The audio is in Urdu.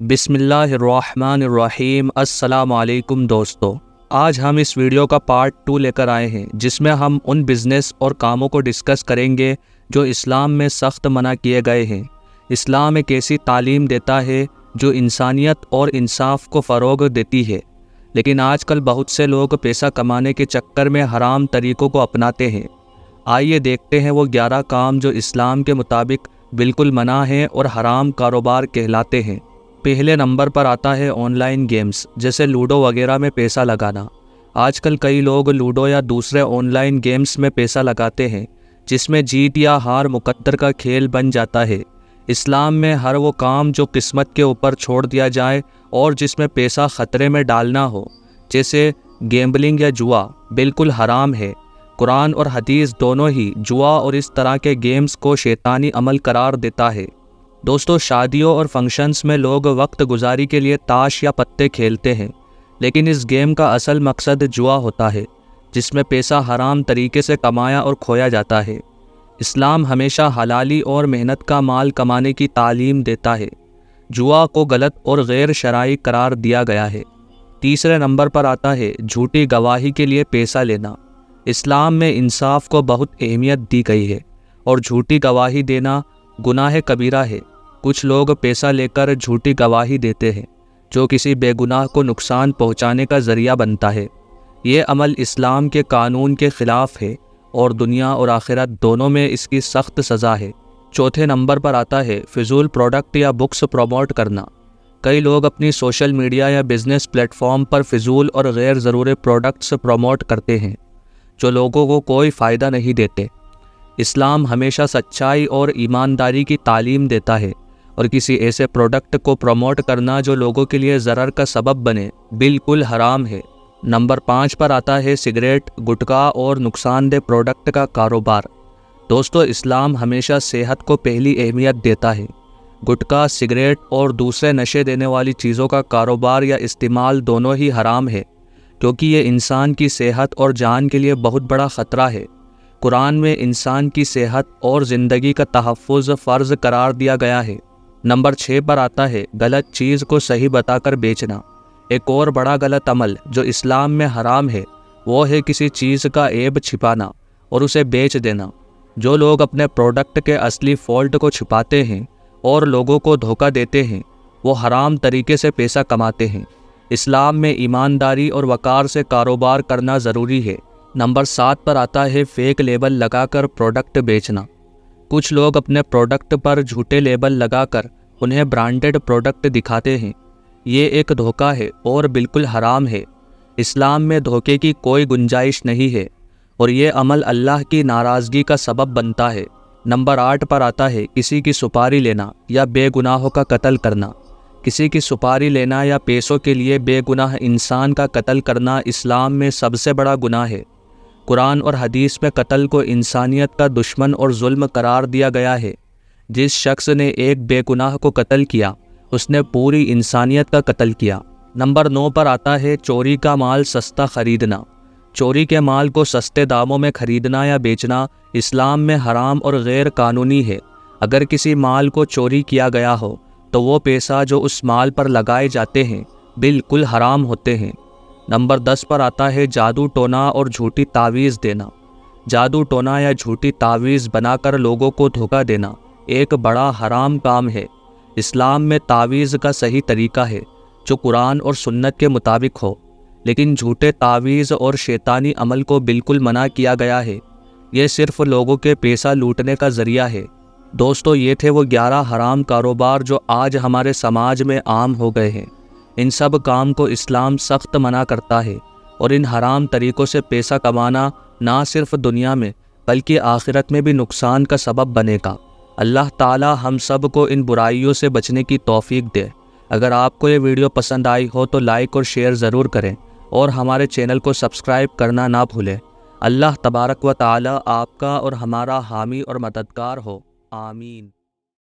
بسم اللہ الرحمن الرحیم۔ السلام علیکم دوستو، آج ہم اس ویڈیو کا پارٹ 2 لے کر آئے ہیں جس میں ہم ان بزنس اور کاموں کو ڈسکس کریں گے جو اسلام میں سخت منع کیے گئے ہیں۔ اسلام ایک ایسی تعلیم دیتا ہے جو انسانیت اور انصاف کو فروغ دیتی ہے، لیکن آج کل بہت سے لوگ پیسہ کمانے کے چکر میں حرام طریقوں کو اپناتے ہیں۔ آئیے دیکھتے ہیں وہ 11 کام جو اسلام کے مطابق بالکل منع ہیں اور حرام کاروبار کہلاتے ہیں۔ پہلے نمبر پر آتا ہے آن لائن گیمز جیسے لوڈو وغیرہ میں پیسہ لگانا۔ آج کل کئی لوگ لوڈو یا دوسرے آن لائن گیمز میں پیسہ لگاتے ہیں جس میں جیت یا ہار مقدر کا کھیل بن جاتا ہے۔ اسلام میں ہر وہ کام جو قسمت کے اوپر چھوڑ دیا جائے اور جس میں پیسہ خطرے میں ڈالنا ہو، جیسے گیمبلنگ یا جوا، بالکل حرام ہے۔ قرآن اور حدیث دونوں ہی جوا اور اس طرح کے گیمز کو شیطانی عمل قرار دیتا ہے۔ دوستو، شادیوں اور فنکشنز میں لوگ وقت گزاری کے لیے تاش یا پتے کھیلتے ہیں، لیکن اس گیم کا اصل مقصد جوا ہوتا ہے جس میں پیسہ حرام طریقے سے کمایا اور کھویا جاتا ہے۔ اسلام ہمیشہ حلالی اور محنت کا مال کمانے کی تعلیم دیتا ہے۔ جوا کو غلط اور غیر شرعی قرار دیا گیا ہے۔ تیسرے نمبر پر آتا ہے جھوٹی گواہی کے لیے پیسہ لینا۔ اسلام میں انصاف کو بہت اہمیت دی گئی ہے اور جھوٹی گواہی دینا گناہ کبیرہ ہے۔ کچھ لوگ پیسہ لے کر جھوٹی گواہی دیتے ہیں جو کسی بے گناہ کو نقصان پہنچانے کا ذریعہ بنتا ہے۔ یہ عمل اسلام کے قانون کے خلاف ہے اور دنیا اور آخرت دونوں میں اس کی سخت سزا ہے۔ چوتھے نمبر پر آتا ہے فضول پروڈکٹ یا بکس پروموٹ کرنا۔ کئی لوگ اپنی سوشل میڈیا یا بزنس پلیٹ فارم پر فضول اور غیر ضروری پروڈکٹس پروموٹ کرتے ہیں جو لوگوں کو کوئی فائدہ نہیں دیتے۔ اسلام ہمیشہ سچائی اور ایمانداری کی تعلیم دیتا ہے اور کسی ایسے پروڈکٹ کو پروموٹ کرنا جو لوگوں کے لیے ضرر کا سبب بنے بالکل حرام ہے۔ نمبر 5 پر آتا ہے سگریٹ، گٹکا اور نقصان دہ پروڈکٹ کا کاروبار۔ دوستو، اسلام ہمیشہ صحت کو پہلی اہمیت دیتا ہے۔ گٹکا، سگریٹ اور دوسرے نشے دینے والی چیزوں کا کاروبار یا استعمال دونوں ہی حرام ہے کیونکہ یہ انسان کی صحت اور جان کے لیے بہت بڑا خطرہ ہے۔ قرآن میں انسان کی صحت اور زندگی کا تحفظ فرض قرار دیا گیا ہے۔ نمبر 6 پر آتا ہے غلط چیز کو صحیح بتا کر بیچنا۔ ایک اور بڑا غلط عمل جو اسلام میں حرام ہے وہ ہے کسی چیز کا عیب چھپانا اور اسے بیچ دینا۔ جو لوگ اپنے پروڈکٹ کے اصلی فالٹ کو چھپاتے ہیں اور لوگوں کو دھوکہ دیتے ہیں وہ حرام طریقے سے پیسہ کماتے ہیں۔ اسلام میں ایمانداری اور وقار سے کاروبار کرنا ضروری ہے۔ نمبر 7 پر آتا ہے فیک لیبل لگا کر پروڈکٹ بیچنا۔ کچھ لوگ اپنے پروڈکٹ پر جھوٹے لیبل لگا کر انہیں برانڈڈ پروڈکٹ دکھاتے ہیں۔ یہ ایک دھوکہ ہے اور بالکل حرام ہے۔ اسلام میں دھوکے کی کوئی گنجائش نہیں ہے اور یہ عمل اللہ کی ناراضگی کا سبب بنتا ہے۔ نمبر 8 پر آتا ہے کسی کی سپاری لینا یا بے گناہوں کا قتل کرنا۔ کسی کی سپاری لینا یا پیسوں کے لیے بے گناہ انسان کا قتل کرنا اسلام میں سب سے بڑا گناہ ہے۔ قرآن اور حدیث میں قتل کو انسانیت کا دشمن اور ظلم قرار دیا گیا ہے۔ جس شخص نے ایک بے گناہ کو قتل کیا اس نے پوری انسانیت کا قتل کیا۔ نمبر 9 پر آتا ہے چوری کا مال سستا خریدنا۔ چوری کے مال کو سستے داموں میں خریدنا یا بیچنا اسلام میں حرام اور غیر قانونی ہے۔ اگر کسی مال کو چوری کیا گیا ہو تو وہ پیسہ جو اس مال پر لگائے جاتے ہیں بالکل حرام ہوتے ہیں۔ نمبر 10 پر آتا ہے جادو ٹونا اور جھوٹی تعویذ دینا۔ جادو ٹونا یا جھوٹی تعویذ بنا کر لوگوں کو دھوکہ دینا ایک بڑا حرام کام ہے۔ اسلام میں تعویذ کا صحیح طریقہ ہے جو قرآن اور سنت کے مطابق ہو، لیکن جھوٹے تعویذ اور شیطانی عمل کو بالکل منع کیا گیا ہے۔ یہ صرف لوگوں کے پیسہ لوٹنے کا ذریعہ ہے۔ دوستو، یہ تھے وہ 11 حرام کاروبار جو آج ہمارے سماج میں عام ہو گئے ہیں۔ ان سب کام کو اسلام سخت منع کرتا ہے اور ان حرام طریقوں سے پیسہ کمانا نہ صرف دنیا میں بلکہ آخرت میں بھی نقصان کا سبب بنے گا۔ اللہ تعالی ہم سب کو ان برائیوں سے بچنے کی توفیق دے۔ اگر آپ کو یہ ویڈیو پسند آئی ہو تو لائک اور شیئر ضرور کریں اور ہمارے چینل کو سبسکرائب کرنا نہ بھولیں۔ اللہ تبارک و تعالی آپ کا اور ہمارا حامی اور مددگار ہو، آمین۔